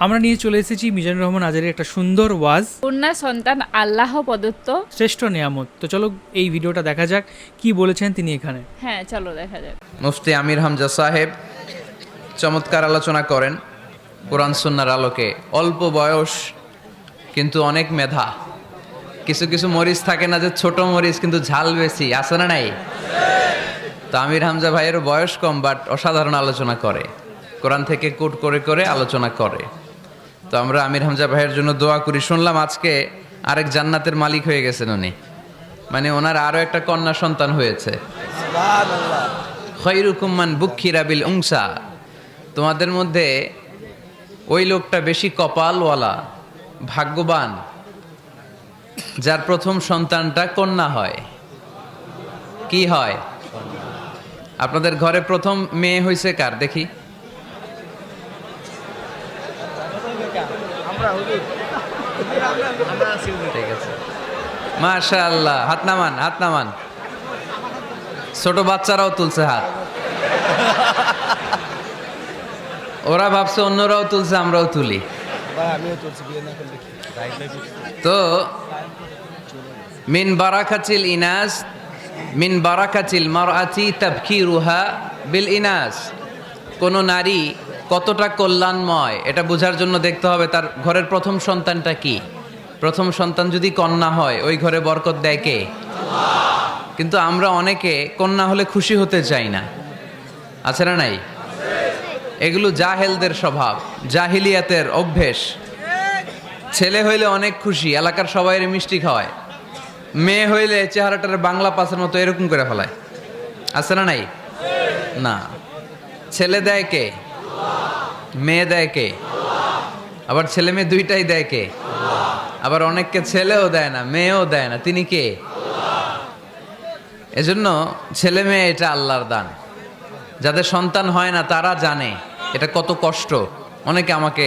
আমরা নিয়ে চলে এসেছি মিজানুর রহমান আজারের একটা সুন্দর ওয়াজ, কন্যা সন্তান আল্লাহ প্রদত্ত শ্রেষ্ঠ নিয়ামত। তো চলো এই ভিডিওটা দেখা যাক কি বলেছেন তিনি এখানে। হ্যাঁ চলো দেখা যাক। মুফতি আমির হামজা সাহেব চমৎকার আলোচনা করেন কোরআন সুন্নাহর আলোকে। অল্প বয়স কিন্তু অনেক মেধা। কিছু কিছু মরিচ থাকে না যে ছোট মরিচ কিন্তু ঝাল বেশি, আছে না নাই? তো আমির হামজা ভাইয়ের বয়স কম বাট অসাধারণ আলোচনা করে, কোরআন থেকে কোট করে করে আলোচনা করে। তো আমরা আমির হামজা ভাইয়ের জন্য দোয়া করি। শুনলাম আজকে আরেক জান্নাতের মালিক হয়ে গেছেন উনি, মানে ওনার আরও একটা কন্যা সন্তান হয়েছে। খৈরুকুম মান বুক্খিরা বিল উংসা, তোমাদের মধ্যে ওই লোকটা বেশি কপালওয়ালা, ভাগ্যবান যার প্রথম সন্তানটা কন্যা হয়। কি হয়? আপনাদের ঘরে প্রথম মেয়ে হয়েছে কার দেখি? ঠিক আছে, মাশাআল্লাহ। হাত নামান, হাত নামান। ছোট বাচ্চারাও তুলছে হাত। ওরা ভাবছে অন্যরাও তুলছে, আমরাও তুলি। তো মিন বারাকাতিল ইনাস, মিন বারাকাতিল মারআতি তাবকিরুহা বিল ইনাস। কোন নারী কতটা কল্যাণময় এটা বোঝার জন্য দেখতে হবে তার ঘরের প্রথম সন্তানটা কি। প্রথম সন্তান যদি কন্যা হয় ওই ঘরে বরকত দেয় কে? কিন্তু আমরা অনেকে কন্যা হলে খুশি হতে চাই না, আছে না নাই? এগুলো জাহেলদের স্বভাব, জাহিলিয়াতের অভ্যেস। ছেলে হইলে অনেক খুশি, এলাকার সবাই মিষ্টি খাওয়ায়। মেয়ে হইলে চেহারাটার বাংলা পাসের মতো এরকম করে ফেলায়, আছে না নাই? না, ছেলে দেয় কে? মেয়ে দেয় কে? আবার ছেলে মেয়ে দুইটাই দেয় কে? আবার অনেককে ছেলেও দেয় না, মেয়েও দেয় না, তিনি কে? এজন্য ছেলে মেয়ে এটা আল্লাহর দান। যাদের সন্তান হয় না তারা জানে এটা কত কষ্ট। অনেকে আমাকে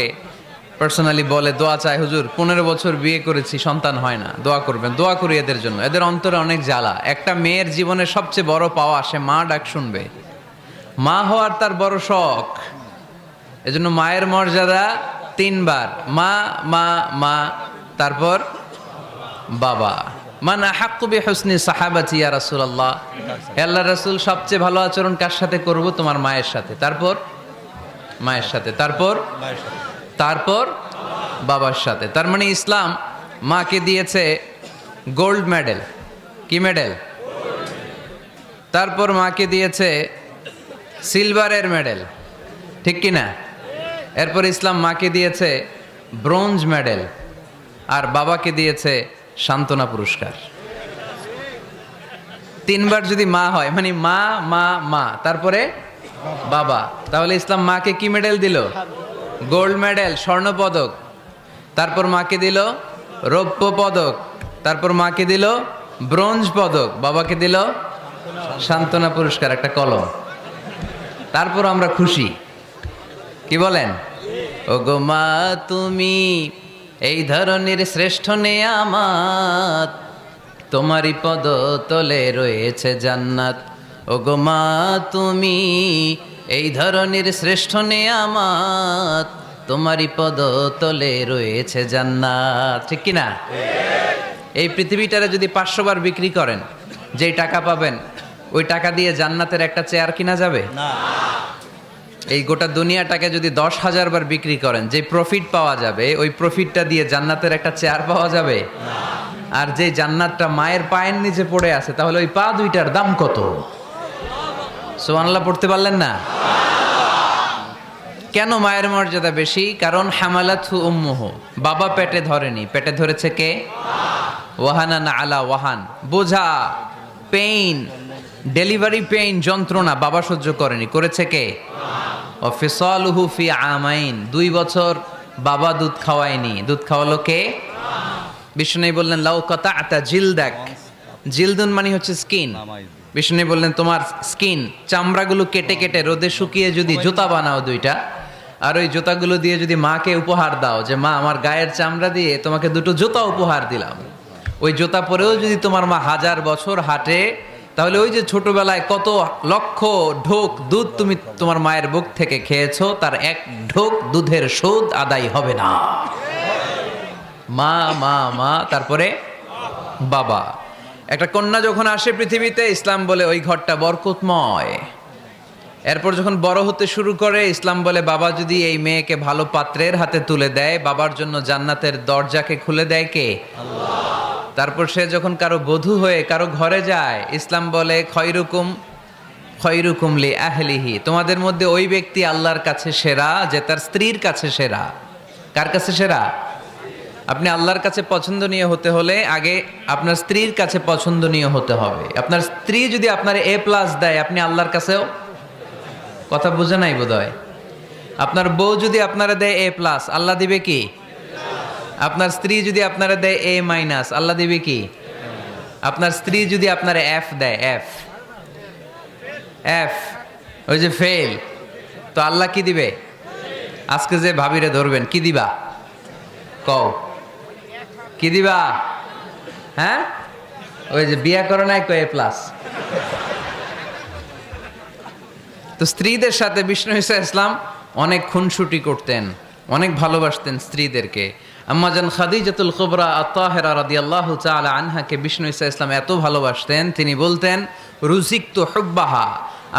পার্সোনালি বলে, দোয়া চাই হুজুর, 15 বছর বিয়ে করেছি, সন্তান হয় না, দোয়া করবেন। দোয়া করি এদের জন্য। এদের অন্তরে অনেক জ্বালা। একটা মেয়ের জীবনে সবচেয়ে বড় পাওয়া, সে মা ডাক শুনবে। মা হওয়ার তার বড় শখ। এজন্য মায়ের মর্যাদা 3 বার, মা মা মা, তারপর বাবা। মান আহাক্কু বিহুসনি সাহাবাতি ইয়া রাসূলুল্লাহ, হে আল্লাহর রাসূল, সবচেয়ে ভালো আচরণ কার সাথে করব? তোমার মায়ের সাথে, তারপর মায়ের সাথে, তারপর বাবার সাথে। তার মানে ইসলাম মাকে দিয়েছে গোল্ড মেডেল। কি মেডেল? তারপর মাকে দিয়েছে সিলভারের মেডেল, ঠিক কি না? এরপর ইসলাম মাকে দিয়েছে ব্রোঞ্জ মেডেল, আর বাবাকে দিয়েছে সান্ত্বনা পুরস্কার। 3 বার যদি মা হয়, মানে মা মা মা, তারপরে বাবা, তাহলে ইসলাম মাকে কি মেডেল দিল? গোল্ড মেডেল, স্বর্ণ পদক। তারপর মাকে দিল রৌপ্য পদক। তারপর মাকে দিল ব্রোঞ্জ পদক। বাবাকে দিল সান্ত্বনা পুরস্কার, একটা কলম। তারপর আমরা খুশি। কি বলেন? ও গো মা, তুমি এই ধরনের শ্রেষ্ঠ নেয়ামত, তোমারই পদ তলে রয়েছে জান্নাত। ও গো মা, তুমি এই ধরনের শ্রেষ্ঠ নেয়ামত, তোমারই পদ তলে রয়েছে জান্নাত, ঠিক কি না? এই পৃথিবীটারে যদি 500 বার বিক্রি করেন, যেই টাকা পাবেন ওই টাকা দিয়ে জান্নাতের একটা চেয়ার কিনা যাবে না। এই গোটা দুনিয়াটাকে যদি 10,000 বার বিক্রি করেন, যে প্রফিট পাওয়া যাবে ওই প্রফিটটা দিয়ে জান্নাতের একটা চেয়ার পাওয়া যাবে না। আর যে জান্নাতটা মায়ের পায়ের নিচে পড়ে আছে, তাহলে ওই পা দুইটার দাম কত? সুবহানাল্লাহ পড়তে পারলেন না? কেন মায়ের মর্যাদা বেশি? কারণ হামালাতহু উম্মুহু, বাবা পেটে ধরেনি, পেটে ধরেছে কে? ওয়াহানান আলা ওয়াহান, বোঝা, পেইন, ডেলিভারি পেইন, যন্ত্রণা বাবা সহ্য করেনি, করেছে কে? ও ফিসালুহু ফি আমাইন, 2 বছর বাবা দুধ খাওয়ায়নি, দুধ খাওয়ালো কে? বিষ্ণু বললেন লাউ কাতা'তা জিলদাক, জিলদুন মানে হচ্ছে স্কিন। বিষ্ণু বললেন তোমার স্কিন, চামড়াগুলো কেটে কেটে রোদে শুকিয়ে যদি জুতা বানাও 2টা, আর ওই জুতাগুলো দিয়ে যদি মাকে উপহার দাও, যে মা আমার গায়ের চামড়া দিয়ে তোমাকে 2টো জুতা উপহার দিলাম, ওই জুতা পরেও যদি তোমার মা 1000 বছর হাঁটে, তাহলে ওই যে ছোটবেলায় কত লক্ষ ঢোক দুধ তুমি তোমার মায়ের বুক থেকে খেয়েছো, তার এক ঢোক দুধের সুদ আদায় হবে না। মা মা মা, তারপরে বাবা। একটা কন্যা যখন আসে পৃথিবীতে, ইসলাম বলে ওই ঘরটা বরকতময়। এরপর যখন বড় হতে শুরু করে, ইসলাম বলে বাবা যদি এই মেয়েকে ভালো পাত্রের হাতে তুলে দেয়, বাবার জন্য জান্নাতের দরজাকে খুলে দেয় কে? তারপর সে যখন কারো বধূ হয়ে কারো ঘরে যায়, ইসলাম বলে খয়রুকুম খয়রুকুম লি আহলিহি, তোমাদের মধ্যে ওই ব্যক্তি আল্লাহর কাছে সেরা যে তার স্ত্রীর কাছে সেরা। কার কাছে সেরা? আপনি আল্লাহর কাছে পছন্দনীয় হতে হলে আগে আপনার স্ত্রীর কাছে পছন্দনীয় হতে হবে। আপনার স্ত্রী যদি আপনার A+ দেয়, আপনি আল্লাহর কাছেও, কথা বুঝে নাই বোধহয়। আপনার বউ যদি আপনারা দেয় A+, আল্লাহ দিবে কি? আপনার স্ত্রী যদি আপনারা দেয় A-, আল্লাহ দিবে কি? আপনার স্ত্রী যদি আপনারা F দেয়, F ওই যে ফেল, তো আল্লাহ কি দিবে? আজকে যে ভাবিরে ধরবেন, কি দিবা? কও কি দিবা? হ্যাঁ, ওই যে বিয়া করে নাই কো A+। তো স্ত্রীদের সাথে বিষ্ণু ঈসা ইসলাম অনেক খুনসুটি করতেন, অনেক ভালোবাসতেন স্ত্রীদেরকে। আম্মাজান খাদিজাতুল কুবরা আত-তাহেরা রাদিয়াল্লাহু তাআলা আনহাকে বিষ্ণু ঈসা ইসলাম এত ভালোবাসতেন, তিনি বলতেন রুজিকতু হুব্বাহা,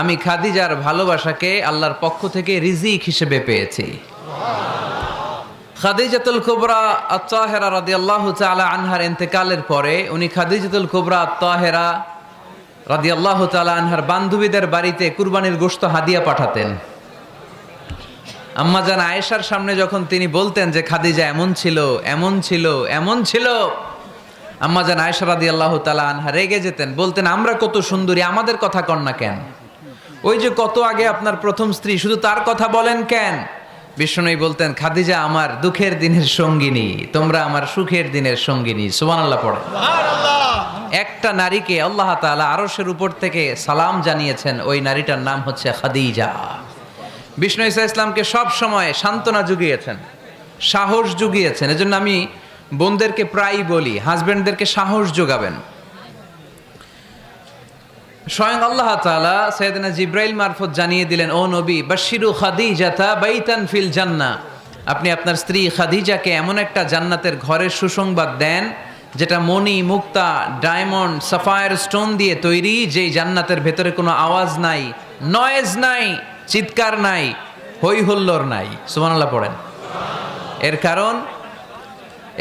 আমি খাদিজার ভালোবাসাকে আল্লাহর পক্ষ থেকে রিজিক হিসেবে পেয়েছি। খাদিজাতুল কুবরা আত-তাহেরা রাদিয়াল্লাহু তাআলা আনহার ইন্তেকালের পরে উনি খাদিজাতুল কুবরা আত-তাহেরা রাদিয়াল্লাহু তাআলা আনহার বান্ধবীদের বাড়িতে কুরবানির গোশত হাদিয়া পাঠাতেন। আম্মাজান আয়েশার সামনে যখন তিনি বলতেন যে খাদিজা এমন ছিল এমন ছিল এমন ছিল, আম্মাজান আয়েশা রাদিয়াল্লাহু তাআলা আনহা রেগে যেতেন, বলতেন আমরা কত সুন্দরী, আমাদের কথা কন না কেন? ওই যে কত আগে আপনার প্রথম স্ত্রী, শুধু তার কথা বলেন কেন? বিষ্ণুই বলতেন খাদিজা আমার দুঃখের দিনের সঙ্গিনী, তোমরা আমার সুখের দিনের সঙ্গিনী। সুবহানাল্লাহ পড়ে। একটা নারীকে আল্লাহ তাআলা আরশের উপর থেকে সালাম জানিয়েছেন, ওই নারীটার নাম হচ্ছে খাদিজা। বিষ্ণু ঈসা ইসলামকে সব সময় সান্ত্বনা জুগিয়েছেন, সাহস জুগিয়েছেন। এজন্য আমি বোনদেরকে প্রায়ই বলি, হাজবেন্ডদেরকে সাহস যোগাবেন। স্বয়ং আল্লাহ তাআলা সাইয়েদনা জিব্রাইল মারফত জানিয়ে দিলেন, ও নবী বাশশিরু খাদিজাতা বাইতান ফিল জান্নাহ, আপনি আপনার স্ত্রী খাদিজাকে এমন একটা জান্নাতের ঘরের সুসংবাদ দেন যেটা মণি, মুক্তা, ডায়মন্ড, সাফায়ার স্টোন দিয়ে তৈরি, যেই জান্নাতের ভেতরে কোনো আওয়াজ নাই, নয়েজ নাই, চিৎকার নাই, হই হুল্লোড় নাই। সুবহানাল্লাহ পড়েন।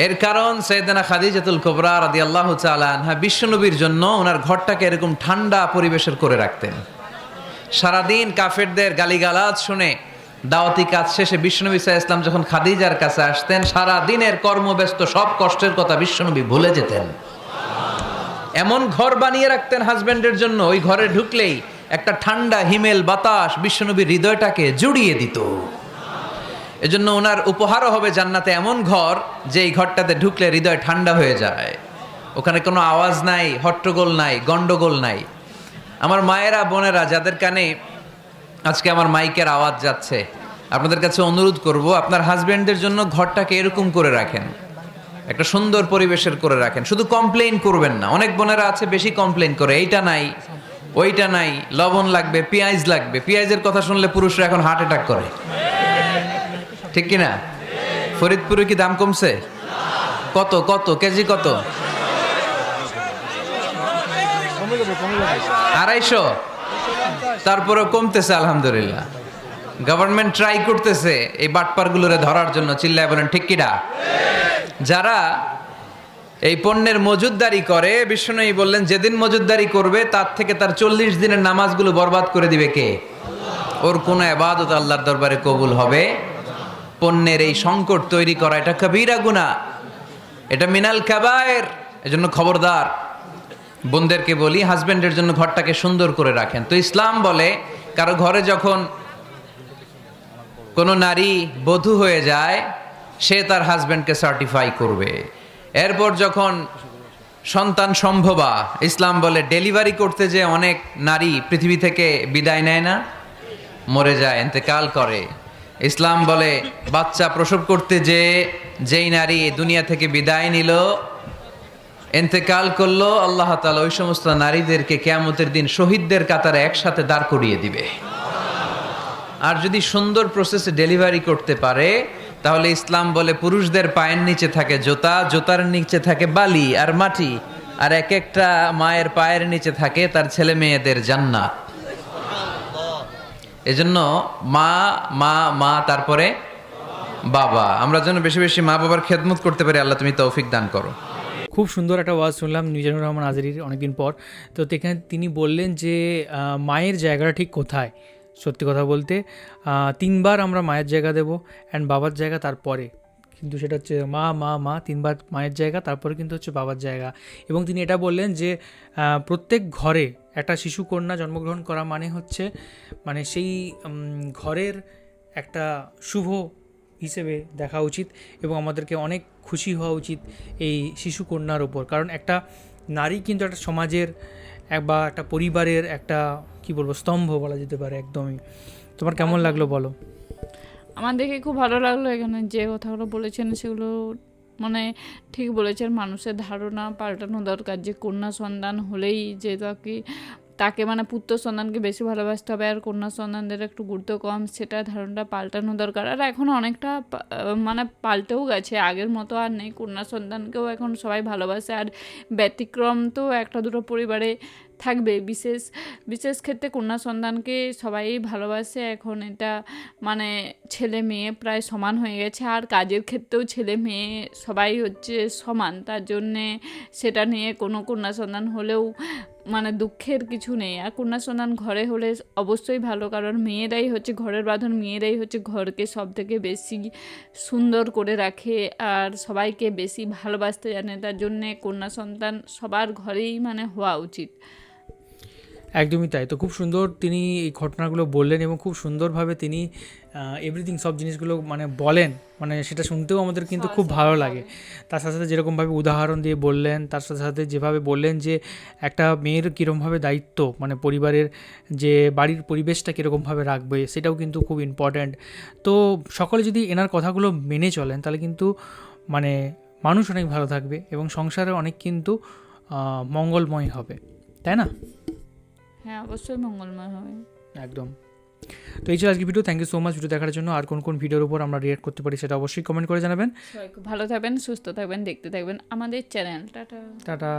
এর কারণ সাইয়েদনা খাদিজাতুল কুবরা রাদিয়াল্লাহু তাআলা আনহা বিশ্বনবীর জন্য ওনার ঘরটাকে এরকম ঠান্ডা পরিবেশের করে রাখতেন। সারাদিন কাফেরদের গালিগালাজ শুনে দাওয়াতি কাজ শেষে বিশ্বনবী সাল্লাল্লাহু আলাইহি ওয়াসাল্লাম যখন খাদিজার কাছে আসতেন, সারা দিনের কর্মব্যস্ত সব কষ্টের কথা বিশ্বনবী ভুলে যেতেন। এমন ঘর বানিয়ে রাখতেন হাজবেন্ডের জন্য, ওই ঘরে ঢুকলেই একটা ঠান্ডা হিমেল বাতাস বিশ্বনবীর হৃদয়টাকে জুড়িয়ে দিত। এজন্য ওনার উপহারও হবে জান্নাতে এমন ঘর, যে এই ঘরটাতে ঢুকলে হৃদয় ঠান্ডা হয়ে যায়। ওখানে কোনো আওয়াজ নাই, হট্টগোল নাই, গন্ডগোল নাই। আমার মায়েরা, বোনেরা, যাদের কানে আজকে আমার মাইকের আওয়াজ যাচ্ছে, আপনাদের কাছে অনুরোধ করব, আপনার হাজবেন্ডদের জন্য ঘরটাকে এরকম করে রাখেন, একটা সুন্দর পরিবেশের করে রাখেন। শুধু কমপ্লেইন করবেন না। অনেক বোনেরা আছে বেশি কমপ্লেইন করে, এইটা নাই, ওইটা নাই, লবণ লাগবে, পেঁয়াজ লাগবে। পেঁয়াজের কথা শুনলে পুরুষরা এখন হার্ট অ্যাটাক করে, ঠিক কিনা? ফরিদপুরে কি দাম কমছে? কত কত কেজি? কত? 250। তারপরেও কমতেছে আলহামদুলিল্লাহ। গভর্নমেন্ট ট্রাই করতেছে এই বাটপারগুলোরে ধরার জন্য। চিল্লায় বলেন ঠিক কিনা? যারা এই পণ্যের মজুদদারি করে, বিষ্ণু বললেন যেদিন মজুদদারি করবে তার থেকে তার 40 দিনের নামাজগুলো বরবাদ করে দিবে কে? ওর কোন ইবাদত আল্লাহর দরবারে কবুল হবে? পণ্যের এই সংকট তৈরি করা এটা কবিরা গুনাহ, এটা মিনাল কাবায়ের। এজন্য খবরদার। বোনদেরকে বলি, হাজবেন্ডের জন্য ঘরটাকে সুন্দর করে রাখেন। তো ইসলাম বলে কারো ঘরে যখন কোনো নারী বধূ হয়ে যায়, সে তার হাজবেন্ডকে সার্টিফাই করবে। এরপর যখন সন্তান সম্ভবা, ইসলাম বলে ডেলিভারি করতে যে অনেক নারী পৃথিবী থেকে বিদায় নেয় না, মরে যায়, ইন্তেকাল করে। ইসলাম বলে বাচ্চা প্রসব করতে যেই নারী দুনিয়া থেকে বিদায় নিল, ইন্তেকাল করলো, আল্লাহ তাআলা ওই সমস্ত নারীদেরকে কিয়ামতের দিন শহীদদের কাতারে একসাথে দাঁড় করিয়ে দিবে। আর যদি সুন্দর প্রসেসে ডেলিভারি করতে পারে, তাহলে ইসলাম বলে পুরুষদের পায়ের নিচে থাকে জুতা, জুতার নিচে থাকে বালি আর মাটি, আর এক একটা মায়ের পায়ের নিচে থাকে তার ছেলে মেয়েদের জান্নাত। এজন্য মা মা মা তারপরে বাবা, আমরা যেন বেশি বেশি মা বাবার খেদমত করতে পারি। আল্লাহ তুমি তৌফিক দান করো। খুব সুন্দর একটা ওয়াজ শুনলাম মিজানুর রহমান আজহারীর অনেকদিন পর। তো এখানে তিনি বললেন যে মায়ের জায়গাটা ঠিক কোথায়। সত্যি কথা বলতে 3বার আমরা মায়ের জায়গা দেব, অ্যান্ড বাবার জায়গা তারপরে, কিন্তু সেটা হচ্ছে মা মা মা 3বার মায়ের জায়গা, তারপরে কিন্তু হচ্ছে বাবার জায়গা। এবং তিনি এটা বললেন যে প্রত্যেক ঘরে একটা শিশু কন্যা জন্মগ্রহণ করা মানে হচ্ছে মানে সেই ঘরের একটা শুভ হিসেবে দেখা উচিত, এবং আমাদেরকে অনেক খুশি হওয়া উচিত এই শিশু কন্যার ওপর। কারণ একটা নারী কিন্তু একটা সমাজের বা একটা পরিবারের একটা কি বলবো স্তম্ভ বলা যেতে পারে একদমই। তোমার কেমন লাগলো বলো? আমার দেখে খুব ভালো লাগলো। এখানে যে কথাগুলো বলেছেন সেগুলো মানে ঠিক বলেছেন। মানুষের ধারণা পাল্টানো দরকার যে কন্যা সন্তান হলেই যে তাকে মানে পুত্র সন্তানকে বেশি ভালোবাসতে হবে আর কন্যা সন্তানদের একটু গুরুত্ব কম, সেটা ধারণাটা পাল্টানো দরকার। আর এখন অনেকটা মানে পাল্টেও গেছে, আগের মতো আর নেই। কন্যা সন্তানকেও এখন সবাই ভালোবাসে, আর ব্যতিক্রম তো একটা দুটো পরিবারে থাকবে। বিশেষ বিশেষ ক্ষেত্রে কন্যা সন্তানকে সবাই ভালোবাসে। এখন এটা মানে ছেলে মেয়ে প্রায় সমান হয়ে গেছে, আর কাজের ক্ষেত্রেও ছেলে মেয়ে সবাই হচ্ছে সমান। তার জন্যে সেটা নিয়ে কোনো কন্যা সন্তান হলেও মানে দুঃখের কিছু নেই। আর কন্যা সন্তান ঘরে হলে অবশ্যই ভালো, কারণ মেয়েরাই হচ্ছে ঘরের বাঁধন, মেয়েরাই হচ্ছে ঘরকে সব থেকে বেশি সুন্দর করে রাখে আর সবাইকে বেশি ভালোবাসতে জানে। তার জন্যে কন্যা সন্তান সবার ঘরেই মানে হওয়া উচিত। একদমই তাই। তো খুব সুন্দর তিনি এই ঘটনাগুলো বললেন, এবং খুব সুন্দরভাবে তিনি এভরিথিং সব জিনিসগুলো মানে বলেন, মানে সেটা শুনতেও আমাদের কিন্তু খুব ভালো লাগে। তার সাথে সাথে যেরকমভাবে উদাহরণ দিয়ে বললেন, তার সাথে সাথে যেভাবে বললেন যে একটা মেয়ের কীরকমভাবে দায়িত্ব, মানে পরিবারের যে বাড়ির পরিবেশটা কীরকমভাবে রাখবে সেটাও কিন্তু খুব ইম্পর্ট্যান্ট। তো সকলে যদি এনার কথাগুলো মেনে চলেন তাহলে কিন্তু মানে মানুষ অনেক ভালো থাকবে এবং সংসারে অনেক কিন্তু মঙ্গলময় হবে, তাই না? হ্যাঁ, অবশ্যই মঙ্গলময় হবে। একদম। তো এই ছিল আজকে video. Thank you so much video দেখার জন্য। আর কোন ভিডিওর উপর আমরা রিয়েক্ট করতে পারি সেটা অবশ্যই কমেন্ট করে জানাবেন। সবাই খুব ভালো থাকবেন, সুস্থ থাকবেন, দেখতে থাকবেন আমাদের চ্যানেল। টাটা। টাটা।